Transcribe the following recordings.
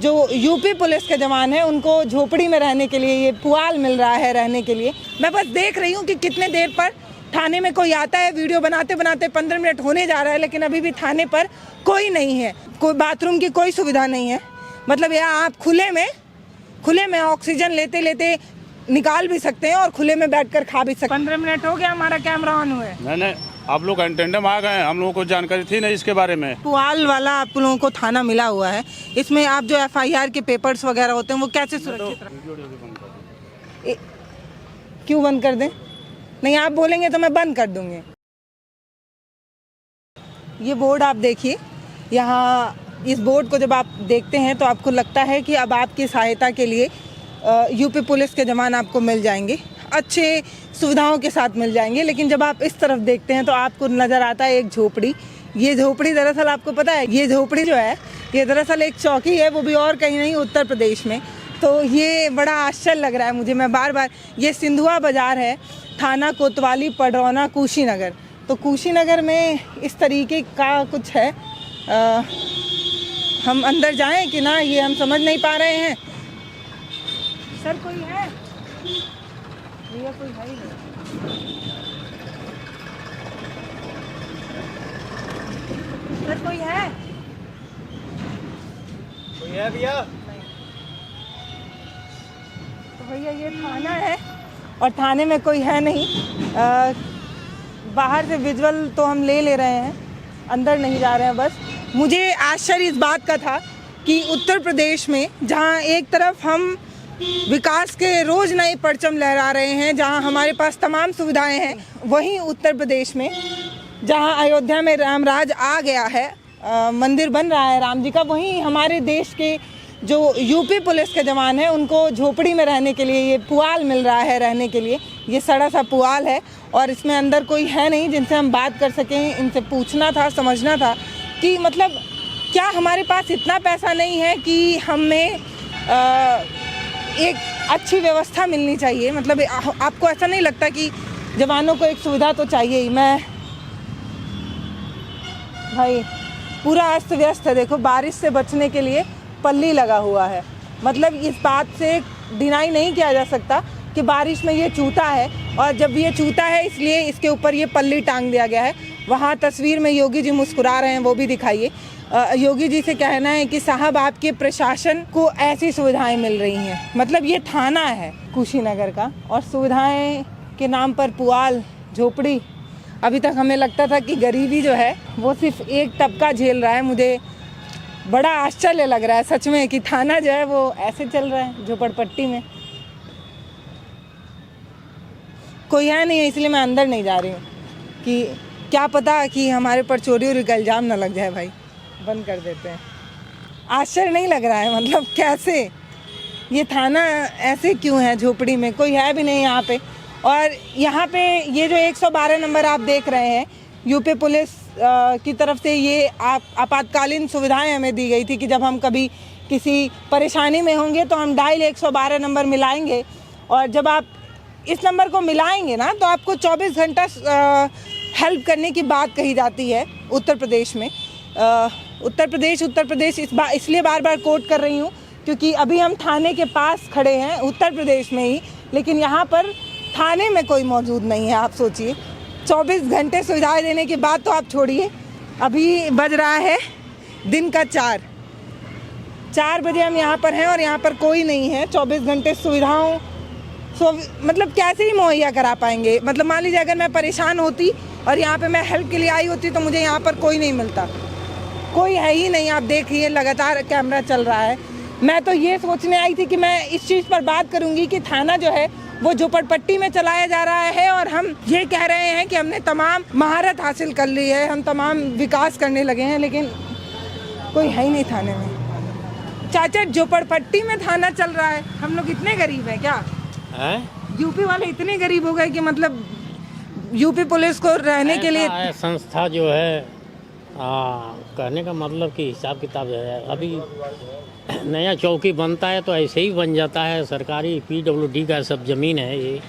जो UP police के जवान हैं उनको झोपड़ी में रहने के लिए ये पुआल मिल रहा है रहने के लिए। मैं बस देख रही हूँ कि कितने देर पर थाने में कोई आता है। वीडियो बनाते बनाते 15 मिनट होने जा रहा है, लेकिन अभी भी थाने पर कोई नहीं है। कोई बाथरूम की कोई सुविधा नहीं है। मतलब यहाँ आप खुले में ऑक्सीजन लेते लेते निकाल भी सकते हैं और खुले में बैठकर खा भी सकते हैं। 15 मिनट हो गया हमारा कैमरा ऑन हुए। नहीं, आप लोग अटेंडेंट आ गए, हम लोगों को जानकारी थी नहीं इसके बारे में। पुआल वाला आप लोगों को थाना मिला हुआ है, इसमें आप जो FIR के पेपर्स वगैरह होते हैं वो कैसे सुरक्षित रखें? क्यों बंद कर दें? नहीं, आप बोलेंगे तो मैं बंद कर दूंगी। ये बोर्ड आप देखिए, यहाँ इस बोर्ड को जब आप देखते हैं तो आपको लगता है कि अब आपकी सहायता के लिए यूपी पुलिस के जवान आपको मिल जाएंगे, अच्छे सुविधाओं के साथ मिल जाएंगे। लेकिन जब आप इस तरफ देखते हैं तो आपको नज़र आता है एक झोपड़ी। ये झोपड़ी दरअसल आपको पता है, ये झोपड़ी जो है ये दरअसल एक चौकी है, वो भी और कहीं नहीं, उत्तर प्रदेश में। तो ये बड़ा आश्चर्य लग रहा है मुझे। मैं बार बार, ये सिंधुआ बाज़ार है, थाना कोतवाली, पडरौना, कुशीनगर। तो कुशीनगर में इस तरीके का कुछ है। हम अंदर जाएं कि ना, ये हम समझ नहीं पा रहे हैं। सर कोई है? भैया कोई है ही नहीं। सर कोई है? कोई है भैया? तो भैया ये थाना है और थाने में कोई है नहीं। बाहर से विजुअल तो हम ले रहे हैं, अंदर नहीं जा रहे हैं। बस मुझे आश्चर्य इस बात का था कि उत्तर प्रदेश में, जहां एक तरफ हम विकास के रोज नए परचम लहरा रहे हैं, जहां हमारे पास तमाम सुविधाएं हैं, वहीं उत्तर प्रदेश में जहां अयोध्या में रामराज आ गया है, मंदिर बन रहा है राम जी का, वहीं हमारे देश के जो यूपी पुलिस के जवान हैं उनको झोपड़ी में रहने के लिए ये पुआल मिल रहा है रहने के लिए। ये सड़ा सा पुआल है और इसमें अंदर कोई है नहीं जिनसे हम बात कर सकें। इनसे पूछना था, समझना था कि मतलब क्या हमारे पास इतना पैसा नहीं है कि हमें एक अच्छी व्यवस्था मिलनी चाहिए। मतलब आपको ऐसा नहीं लगता कि जवानों को एक सुविधा तो चाहिए ही? मैं भाई पूरा अस्त व्यस्त है। देखो, बारिश से बचने के लिए पल्ली लगा हुआ है। मतलब इस बात से डिनाई नहीं किया जा सकता कि बारिश में ये चूता है, और जब ये चूता है इसलिए इसके ऊपर ये पल्ली टांग दिया गया है। वहाँ तस्वीर में योगी जी मुस्कुरा रहे हैं, वो भी दिखाइए। योगी जी से कहना है कि साहब आपके प्रशासन को ऐसी सुविधाएं मिल रही हैं। मतलब ये थाना है कुशीनगर का और सुविधाएं के नाम पर पुआल, झोपड़ी। अभी तक हमें लगता था कि गरीबी जो है वो सिर्फ एक तबका झेल रहा है। मुझे बड़ा आश्चर्य लग रहा है सच में कि थाना जो है वो ऐसे चल रहा है झोपड़पट्टी में। कोई है नहीं, इसलिए मैं अंदर नहीं जा रही हूँ कि क्या पता कि हमारे पर चोरी और का इल्ज़ाम ना लग जाए। भाई बंद कर देते हैं। आश्चर्य नहीं लग रहा है? मतलब कैसे ये थाना ऐसे क्यों है झोपड़ी में? कोई है भी नहीं यहाँ पे। और यहाँ पे ये जो 112 नंबर आप देख रहे हैं, यूपी पुलिस की तरफ से ये आपातकालीन सुविधाएं हमें दी गई थी कि जब हम कभी किसी परेशानी में होंगे तो हम डायल 112 नंबर मिलाएंगे, और जब आप इस नंबर को मिलाएंगे ना तो आपको 24 घंटा हेल्प करने की बात कही जाती है उत्तर प्रदेश में। उत्तर प्रदेश इसलिए बार बार कोट कर रही हूँ क्योंकि अभी हम थाने के पास खड़े हैं उत्तर प्रदेश में ही, लेकिन यहाँ पर थाने में कोई मौजूद नहीं है। आप सोचिए, 24 घंटे सुविधाएं देने की बात तो आप छोड़िए। अभी बज रहा है दिन का 4 बजे हम यहाँ पर हैं और यहाँ पर कोई नहीं है। 24 घंटे सुविधाओं मतलब कैसे ही मुहैया करा पाएंगे? मतलब मान लीजिए अगर मैं परेशान होती और यहाँ पे मैं हेल्प के लिए आई होती तो मुझे यहाँ पर कोई नहीं मिलता। कोई है ही नहीं। आप देखिए, लगातार कैमरा चल रहा है। मैं तो ये सोचने आई थी कि मैं इस चीज़ पर बात करूँगी कि थाना जो है वो झोपड़पट्टी में चलाया जा रहा है और हम ये कह रहे हैं कि हमने तमाम महारत हासिल कर ली है, हम तमाम विकास करने लगे हैं, लेकिन कोई है ही नहीं थाने में। चाचा, झोपड़पट्टी में थाना चल रहा है। हम लोग इतने गरीब हैं क्या? यूपी वाले इतने गरीब हो गए कि मतलब यूपी पुलिस को रहने के लिए संस्था जो है कहने का मतलब कि हिसाब किताब है। अभी नया चौकी बनता है तो ऐसे ही बन जाता है। सरकारी PWD का सब ज़मीन है, ये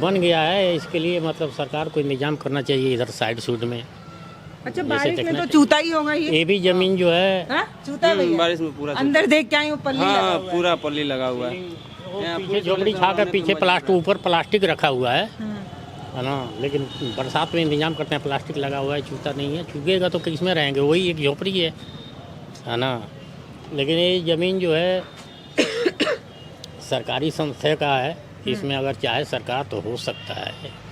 बन गया है। इसके लिए मतलब सरकार को इंतजाम करना चाहिए इधर साइड सूट में। अच्छा, जैसे बारिश में देखना तो चूता ही होगा ये भी जमीन जो है हाँ? चूता है भैया? बारिश में पूरा अंदर देख के आई हूँ, पल्ली लगा हुआ है। पूरा पल्ली लगा हुआ है। पीछे झोपड़ी छा कर पीछे प्लास्टिक ऊपर प्लास्टिक रखा हुआ है ना, लेकिन बरसात में इंतजाम करते हैं, प्लास्टिक लगा हुआ है, चूता नहीं है। चूगेगा तो किस में रहेंगे, वही एक झोपड़ी है ना। लेकिन ये ज़मीन जो है सरकारी संस्था का है, इसमें अगर चाहे सरकार तो हो सकता है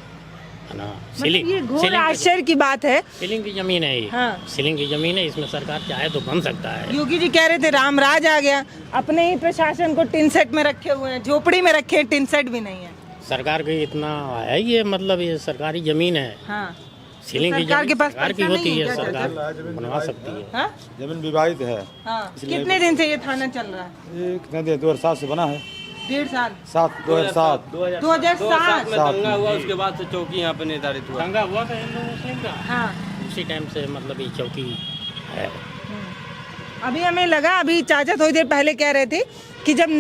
ना। मतलब ये घोर आश्चर्य की बात है। सीलिंग की ज़मीन है ये, हाँ। सीलिंग की ज़मीन है, इसमें सरकार चाहे तो बन सकता है। योगी जी कह रहे थे रामराज आ गया, अपने ही प्रशासन को टिन सेट में रखे हुए हैं, झोपड़ी में रखे हैं, टिन सेट भी नहीं है। सरकार की इतना है, ये मतलब ये सरकारी ज़मीन है। हाँ। सीलिंग की सरकार के ज़मीन पास सरकार की पैसा होती नहीं है है, क्या, सरकार बनवा सकती है। हाँ? जमीन विवादित है। हाँ। कितने दिन से ये थाना चल रहा है? ये कितने दिन 2007 से बना है। 1.5 साल। 2007 2007 में दंगा हुआ, उसके बाद से चौकी यहाँ पे निर्धारित हुआ। दंगा हुआ था हिंदू मुस्लिम का, हाँ। उसी टाइम से मतलब ये चौकी है। अभी हमें लगा, अभी चाचा थोड़ी देर पहले कह रहे थे कि जब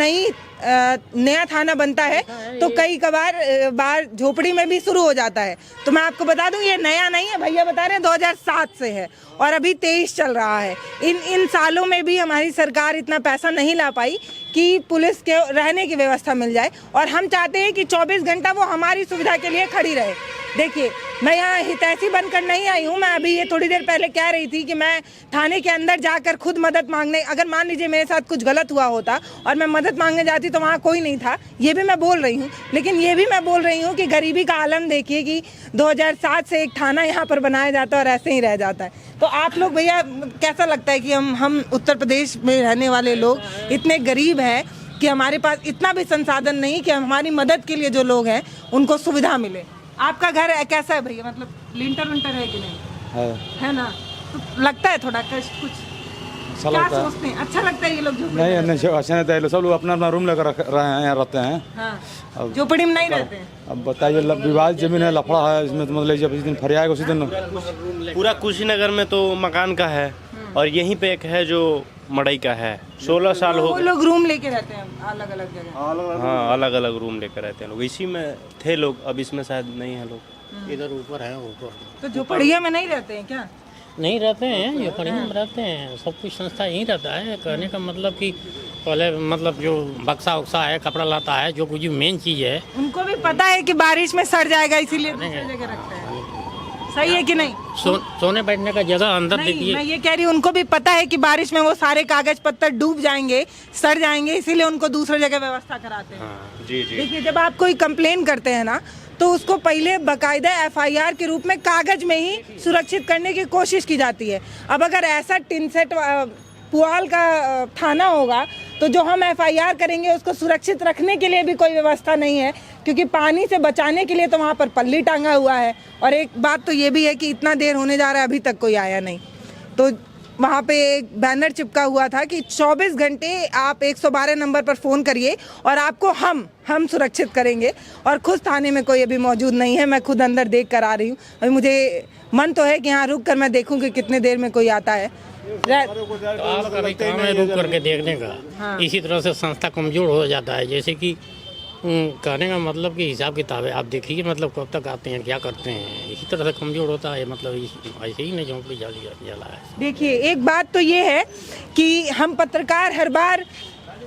नया थाना बनता है तो कई बार झोपड़ी में भी शुरू हो जाता है। तो मैं आपको बता दूं ये नया नहीं है, भैया बता रहे हैं 2007 से है और अभी 23 चल रहा है। इन सालों में भी हमारी सरकार इतना पैसा नहीं ला पाई कि पुलिस के रहने की व्यवस्था मिल जाए, और हम चाहते हैं कि 24 घंटा वो हमारी सुविधा के लिए खड़ी रहे। देखिए, मैं यहाँ हितैषी बनकर नहीं आई हूँ। मैं अभी ये थोड़ी देर पहले कह रही थी कि मैं थाने के अंदर जाकर खुद मदद मांगने, अगर मान लीजिए मेरे साथ कुछ गलत हुआ होता और मैं मदद मांगने जाती तो वहाँ कोई नहीं था, ये भी मैं बोल रही हूँ। लेकिन ये भी मैं बोल रही हूँ कि गरीबी का आलम देखिए कि 2007 से एक थाना यहाँ पर बनाया जाता है और ऐसे ही रह जाता है। तो आप लोग भैया कैसा लगता है कि हम उत्तर प्रदेश में रहने वाले लोग इतने गरीब हैं कि हमारे पास इतना भी संसाधन नहीं कि हमारी मदद के लिए जो लोग हैं उनको सुविधा मिले। आपका घर कैसा है भैया, मतलब लिंटर विंटर है कि नहीं है ना? तो लगता है थोड़ा कष्ट कुछ, अच्छा क्या लगता है। सोचते हैं? अच्छा लगता है ये लोग झोपड़ी नहीं में? नहीं अच्छा नहीं था, सब लोग अपना अपना रूम लेकर रहे हैं, यहाँ रहते हैं। हाँ, झोपड़ी में नहीं रहते हैं। अब बताइए, विवादित जमीन है, लफड़ा है इसमें, तो मतलब जब जिस दिन फरियाएगा उसी दिन पूरा कुशीनगर में तो मकान का है और यहीं पे एक है जो मड़ई का है। 16 साल हो वो गए। लोग रूम लेके रहते हैं अलग अलग जगह। हाँ, अलग अलग रूम लेकर रहते हैं लोग। इसी में थे लोग, अब इसमें शायद नहीं है लोग। इधर ऊपर है, ऊपर तो झोपड़िया में नहीं रहते हैं क्या? नहीं रहते हैं, ये पढ़िया में रहते हैं, सब कुछ संस्था यहीं रहता है। कहने का मतलब कि पहले मतलब जो बक्सा उक्सा है, कपड़ा लाता है, जो कुछ मेन चीज़ है, उनको भी पता है कि बारिश में सड़ जाएगा, इसीलिए दूसरी जगह रखते हैं। सही है कि नहीं? सोने बैठने का जगह अंदर नहीं, देखिए। मैं ये कह रही हूँ उनको भी पता है कि बारिश में वो सारे कागज पत्तर डूब जाएंगे, सड़ जाएंगे, इसीलिए उनको दूसरी जगह व्यवस्था कराते हैं। हाँ, जी जी। देखिए, जब आप कोई कंप्लेन करते हैं ना तो उसको पहले बाकायदा FIR के रूप में कागज में ही सुरक्षित करने की कोशिश की जाती है। अब अगर ऐसा टिन सेट पुआल का थाना होगा तो जो हम FIR करेंगे उसको सुरक्षित रखने के लिए भी कोई व्यवस्था नहीं है, क्योंकि पानी से बचाने के लिए तो वहाँ पर पल्ली टांगा हुआ है। और एक बात तो ये भी है कि इतना देर होने जा रहा है, अभी तक कोई आया नहीं। तो वहाँ पे एक बैनर चिपका हुआ था कि 24 घंटे आप 112 नंबर पर फ़ोन करिए और आपको हम सुरक्षित करेंगे। और खुद थाने में कोई अभी मौजूद नहीं है, मैं खुद अंदर देख कर आ रही हूँ। अभी मुझे मन तो है कि यहाँ रुक कर मैं देखूँ कि कितने देर में कोई आता है। तो आपका भी काम है रुक करके देखने का। हाँ। इसी तरह से संस्था कमज़ोर हो जाता है। जैसे कि कहने का मतलब कि हिसाब किताब है, आप देखिए मतलब कब तक आते हैं, क्या करते हैं, इसी तरह से कमज़ोर होता है। मतलब ऐसे ही नहीं झोंपड़ी जला है। देखिए, एक बात तो ये है कि हम पत्रकार हर बार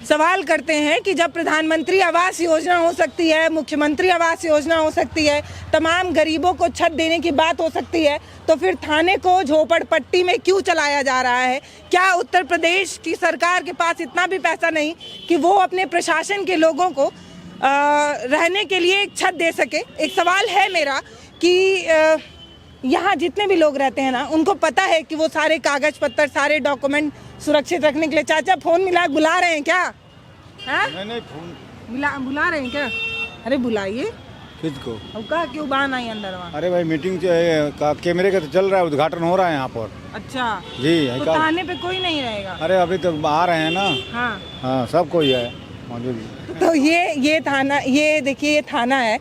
सवाल करते हैं कि जब प्रधानमंत्री आवास योजना हो सकती है, मुख्यमंत्री आवास योजना हो सकती है, तमाम गरीबों को छत देने की बात हो सकती है, तो फिर थाने को झोपड़पट्टी में क्यों चलाया जा रहा है? क्या उत्तर प्रदेश की सरकार के पास इतना भी पैसा नहीं कि वो अपने प्रशासन के लोगों को रहने के लिए एक छत दे सके? एक सवाल है मेरा कि यहाँ जितने भी लोग रहते हैं ना, उनको पता है कि वो सारे कागज पत्तर, सारे डॉक्यूमेंट सुरक्षित रखने के लिए। चाचा फोन बुला रहे हैं क्या? हाँ? नहीं फोन बुला रहे हैं क्या? अरे बुलाइए। किसको? अब कहा क्यों बाहर आई अंदर वहाँ? अरे भाई मीटिंग का कैमरे का तो चल रहा है, उद्घाटन हो रहा है यहाँ पर। अच्छा, जी तो थाने पे कोई नहीं रहेगा? अरे अभी तो आ रहे हैं ना। हाँ, हाँ, सब कोई है मौजूद। तो ये थाना, ये देखिए ये थाना है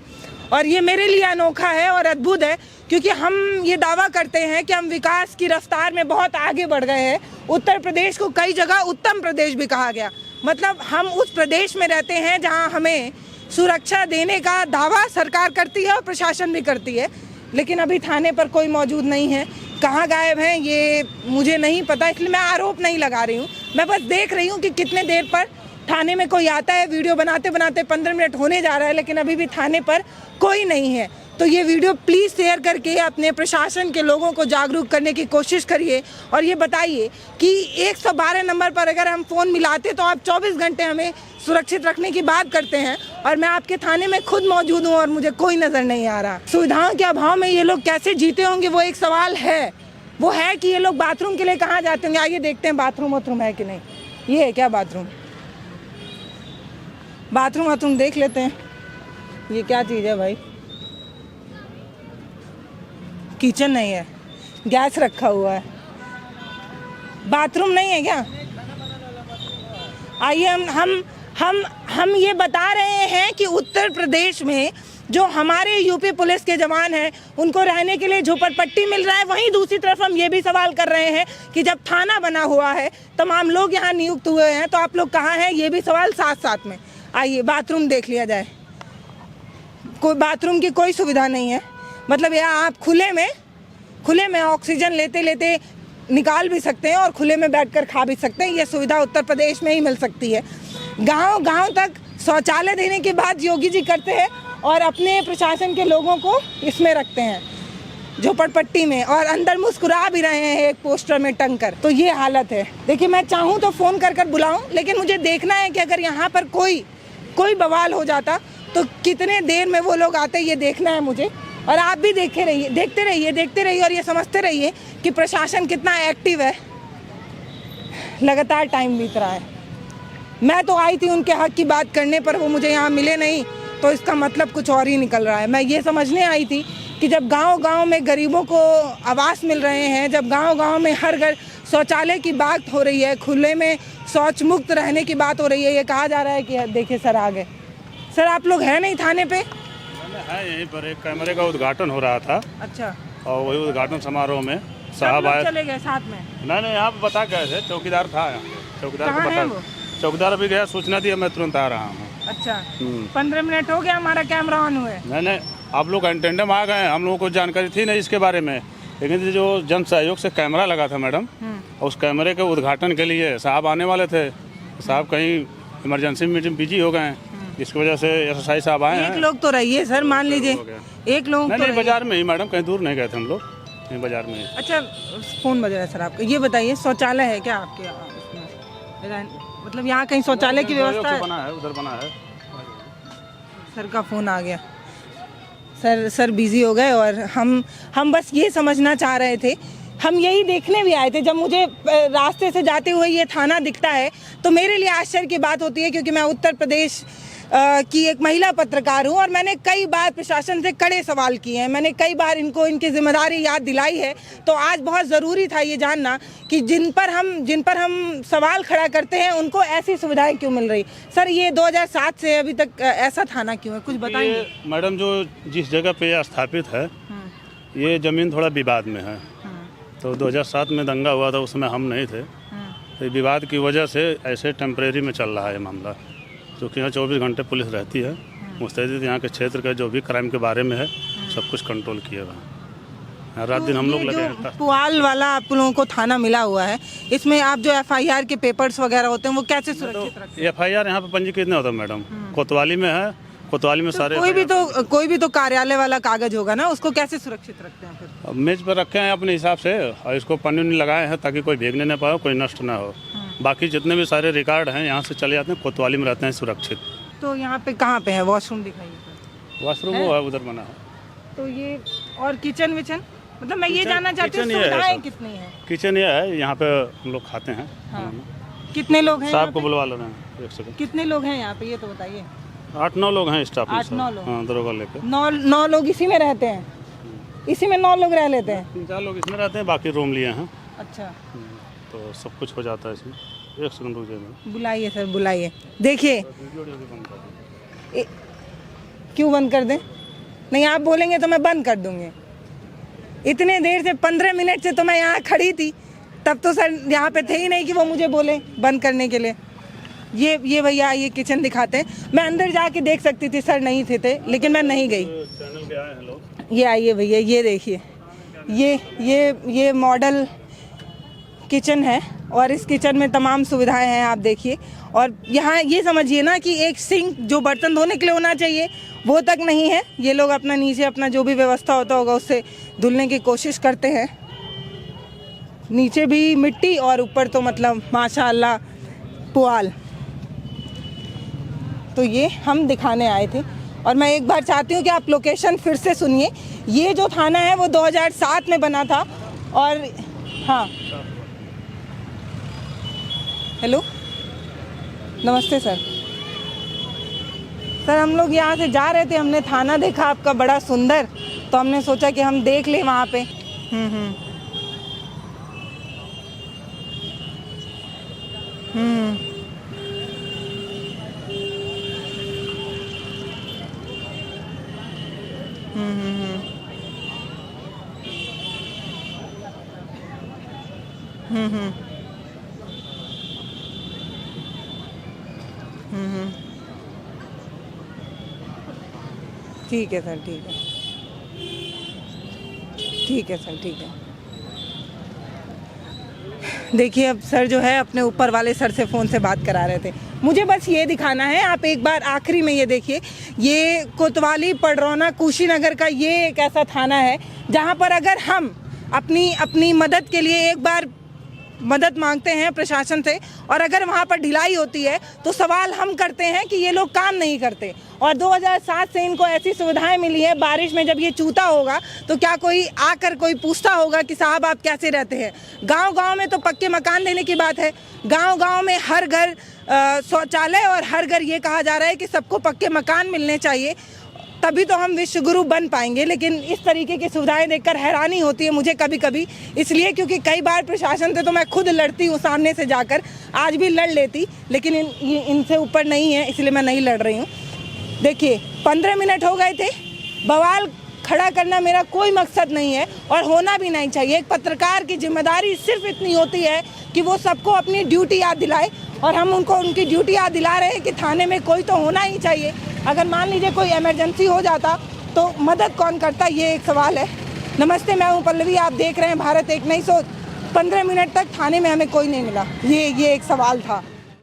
और ये मेरे लिए अनोखा है और अद्भुत है, क्योंकि हम ये दावा करते हैं कि हम विकास की रफ्तार में बहुत आगे बढ़ गए हैं। उत्तर प्रदेश को कई जगह उत्तम प्रदेश भी कहा गया। मतलब हम उस प्रदेश में रहते हैं जहां हमें सुरक्षा देने का दावा सरकार करती है और प्रशासन भी करती है, लेकिन अभी थाने पर कोई मौजूद नहीं है। कहाँ गायब हैं ये मुझे नहीं पता, इसलिए मैं आरोप नहीं लगा रही हूँ। मैं बस देख रही हूँ कि कितने देर पर थाने में कोई आता है, वीडियो बनाते बनाते 15 मिनट होने जा रहा है, लेकिन अभी भी थाने पर कोई नहीं है। तो ये वीडियो प्लीज़ शेयर करके अपने प्रशासन के लोगों को जागरूक करने की कोशिश करिए और ये बताइए कि 112 नंबर पर अगर हम फ़ोन मिलाते तो आप 24 घंटे हमें सुरक्षित रखने की बात करते हैं, और मैं आपके थाने में खुद मौजूद हूँ और मुझे कोई नज़र नहीं आ रहा। सुविधाओं के अभाव में ये लोग कैसे जीते होंगे वो एक सवाल है। वो है कि ये लोग बाथरूम के लिए कहाँ जाते होंगे। आइए देखते हैं बाथरूम वाथरूम है कि नहीं। ये है क्या बाथरूम? बाथरूम वाथरूम देख लेते हैं। ये क्या चीज़ है भाई? किचन नहीं है, गैस रखा हुआ है, बाथरूम नहीं है क्या? आइए हम ये बता रहे हैं कि उत्तर प्रदेश में जो हमारे यूपी पुलिस के जवान हैं उनको रहने के लिए झोपड़पट्टी मिल रहा है। वहीं दूसरी तरफ हम ये भी सवाल कर रहे हैं कि जब थाना बना हुआ है, तमाम लोग यहाँ नियुक्त हुए हैं, तो आप लोग कहाँ हैं? ये भी सवाल साथ साथ में। आइए बाथरूम देख लिया जाए। कोई बाथरूम की कोई सुविधा नहीं है। मतलब यहाँ आप खुले में ऑक्सीजन लेते लेते निकाल भी सकते हैं और खुले में बैठकर खा भी सकते हैं। ये सुविधा उत्तर प्रदेश में ही मिल सकती है। गांव तक शौचालय देने की बात योगी जी करते हैं और अपने प्रशासन के लोगों को इसमें रखते हैं, झोपड़पट्टी में, और अंदर मुस्कुरा भी रहे हैं एक पोस्टर में टंग कर। तो ये हालत है। देखिए, मैं चाहूँ तो फ़ोन कर बुलाऊँ, लेकिन मुझे देखना है कि अगर यहाँ पर कोई बवाल हो जाता तो कितने देर में वो लोग आते, ये देखना है मुझे। और आप भी देखते रहिए और ये समझते रहिए कि प्रशासन कितना एक्टिव है। लगातार टाइम बीत रहा है। मैं तो आई थी उनके हक की बात करने, पर वो मुझे यहाँ मिले नहीं, तो इसका मतलब कुछ और ही निकल रहा है। मैं ये समझने आई थी कि जब गांव में गरीबों को आवास मिल रहे हैं, जब गांव में हर घर शौचालय की बात हो रही है, खुले में शौच मुक्त रहने की बात हो रही है, ये कहा जा रहा है कि देखिए सर आ गए। सर आप लोग हैं नहीं थाने पे? है यहीं पर एक कैमरे का उद्घाटन हो रहा था। अच्छा। और वही उद्घाटन समारोह में साहब आए। चले गए साथ में? नहीं, यहाँ पे बता गए थे, चौकीदार था यहाँ। चौकीदार को बता, चौकीदार अभी गया, सूचना दिया, मैं तुरंत आ रहा हूँ। अच्छा। 15 मिनट हो गया हमारा कैमरा ऑन हुए। नहीं, आप लोग एंटेंडम आ गए, हम लोगों को जानकारी थी नहीं इसके बारे में, लेकिन जो जन सहयोग से कैमरा लगा था मैडम, उस कैमरे के उद्घाटन के लिए साहब आने वाले थे। साहब कहीं इमरजेंसी मीटिंग बिजी हो गए, जिसकी वजह से एसएसआई साहब आए हैं। एक लोग तो रहिए सर, मान लीजिए एक लोग। नहीं, बाजार में ही मैडम, कहीं दूर नहीं गए थे हम लोग, यहीं बाजार में ही। अच्छा, फोन बज रहा है सर आपका। ये बताइए, शौचालय है क्या आपके उसमें? मतलब यहाँ कहीं शौचालय की व्यवस्था है? बना है, उधर बना है। सर का फ़ोन आ गया। सर बिजी हो गए, और हम बस ये समझना चाह रहे थे, हम यही देखने भी आए थे। जब मुझे रास्ते से जाते हुए ये थाना दिखता है तो मेरे लिए आश्चर्य की बात होती है, क्योंकि मैं उत्तर प्रदेश की एक महिला पत्रकार हूँ और मैंने कई बार प्रशासन से कड़े सवाल किए हैं। मैंने कई बार इनको इनकी जिम्मेदारी याद दिलाई है। तो आज बहुत ज़रूरी था ये जानना कि जिन पर हम सवाल खड़ा करते हैं उनको ऐसी सुविधाएं क्यों मिल रही। सर, ये 2007 से अभी तक ऐसा थाना क्यों है, कुछ बताएंगे? मैडम, जो जिस जगह पे स्थापित है, ये ज़मीन थोड़ा विवाद में है। तो 2007 में दंगा हुआ था, उसमें हम नहीं थे। तो विवाद की वजह से ऐसे टेम्परेरी में चल रहा है मामला, क्योंकि यहाँ 24 घंटे पुलिस रहती है। मुस्तैद यहाँ के क्षेत्र का जो भी क्राइम के बारे में है सब कुछ कंट्रोल किया हुआ। रात दिन हम लोग लगे हैं। पुआल वाला आप लोगों को थाना मिला हुआ है, इसमें आप जो एफआईआर के पेपर्स वगैरह होते हैं वो कैसे सुरक्षित रखते हैं? एफआईआर यहाँ पे पंजीकृत नहीं होता मैडम। कोतवाली में है, कोतवाली में सारे कोई भी तो कार्यालय वाला कागज होगा ना, उसको कैसे सुरक्षित रखते हैं फिर? मेज पर रखे हैं अपने हिसाब से, और इसको पन्नी लगाए हैं ताकि कोई भीगने न पाए, कोई नष्ट ना हो। बाकी जितने भी सारे रिकॉर्ड हैं यहाँ से चले जाते हैं, कोतवाली में रहते हैं सुरक्षित। तो यहाँ पे कहाँ पे है वॉशरूम? दिखाइए। वॉशरूम वो है, उधर बना है। तो ये और किचन विचन, मतलब मैं ये जानना चाहती हूँ सुविधाएं कितनी है? किचन ये है, यहाँ पे हम लोग खाते हैं। कितने लोग हैं? साहब को बुलवा ले रहे हैं, एक सेकंड। कितने लोग हैं यहाँ पे, ये तो बताइए। 8-9 लोग हैं स्टाफ में। 8-9 लोग? हाँ, दरोगा लेकर 9 लोग इसी में रहते हैं? इसी में 9 लोग रह लेते हैं? 3-4 लोग इसमें रहते हैं, बाकी रूम लिए हैं। अच्छा। तो सब कुछ हो जाता है इसमें। एक सेकंड रुक जाइए। बुलाइए सर, बुलाइए। देखिए, क्यों बंद कर दें? नहीं, आप बोलेंगे तो मैं बंद कर दूंगी। इतने देर से 15 मिनट से तो मैं यहाँ खड़ी थी, तब तो सर यहाँ पे थे ही नहीं कि वो मुझे बोले बंद करने के लिए। ये भैया ये किचन दिखाते हैं। मैं अंदर जाके देख सकती थी, सर नहीं थे लेकिन मैं नहीं गई। ये आइए भैया, ये देखिए, ये मॉडल किचन है और इस किचन में तमाम सुविधाएं हैं, आप देखिए। और यहाँ ये समझिए ना कि एक सिंक जो बर्तन धोने के लिए होना चाहिए वो तक नहीं है। ये लोग अपना नीचे अपना जो भी व्यवस्था होता होगा उससे धुलने की कोशिश करते हैं। नीचे भी मिट्टी और ऊपर तो मतलब माशाअल्लाह पुआल। तो ये हम दिखाने आए थे और मैं एक बार चाहती हूँ कि आप लोकेशन फिर से सुनिए। ये जो थाना है वो 2007 में बना था और हाँ, हेलो नमस्ते सर। सर हम लोग यहाँ से जा रहे थे, हमने थाना देखा आपका बड़ा सुंदर, तो हमने सोचा कि हम देख लें वहाँ पे। ठीक है सर, ठीक है, ठीक है सर, ठीक है। देखिए अब सर जो है अपने ऊपर वाले सर से फ़ोन से बात करा रहे थे। मुझे बस ये दिखाना है, आप एक बार आखिरी में ये देखिए, ये कोतवाली पडरौना कुशीनगर का ये एक ऐसा थाना है जहाँ पर अगर हम अपनी मदद के लिए एक बार मदद मांगते हैं प्रशासन से और अगर वहाँ पर ढिलाई होती है तो सवाल हम करते हैं कि ये लोग काम नहीं करते। और 2007 से इनको ऐसी सुविधाएं मिली है, बारिश में जब ये चूता होगा तो क्या कोई आकर कोई पूछता होगा कि साहब आप कैसे रहते हैं। गांव-गांव में तो पक्के मकान देने की बात है, गांव-गांव में हर घर शौचालय और हर घर ये कहा जा रहा है कि सबको पक्के मकान मिलने चाहिए, तभी तो हम विश्व गुरु बन पाएंगे। लेकिन इस तरीके की सुविधाएं देखकर हैरानी होती है मुझे कभी कभी, इसलिए क्योंकि कई बार प्रशासन से तो मैं खुद लड़ती हूँ सामने से जाकर, आज भी लड़ लेती, लेकिन इनसे ऊपर नहीं है इसलिए मैं नहीं लड़ रही हूँ। देखिए 15 मिनट हो गए थे, बवाल खड़ा करना मेरा कोई मकसद नहीं है और होना भी नहीं चाहिए। एक पत्रकार की जिम्मेदारी सिर्फ इतनी होती है कि वो सबको अपनी ड्यूटी याद दिलाए और हम उनको उनकी ड्यूटी याद दिला रहे हैं कि थाने में कोई तो होना ही चाहिए। अगर मान लीजिए कोई इमरजेंसी हो जाता तो मदद कौन करता, ये एक सवाल है। नमस्ते, मैं हूँ पल्लवी, आप देख रहे हैं भारत एक नई सोच। 15 मिनट तक थाने में हमें कोई नहीं मिला, ये एक सवाल था।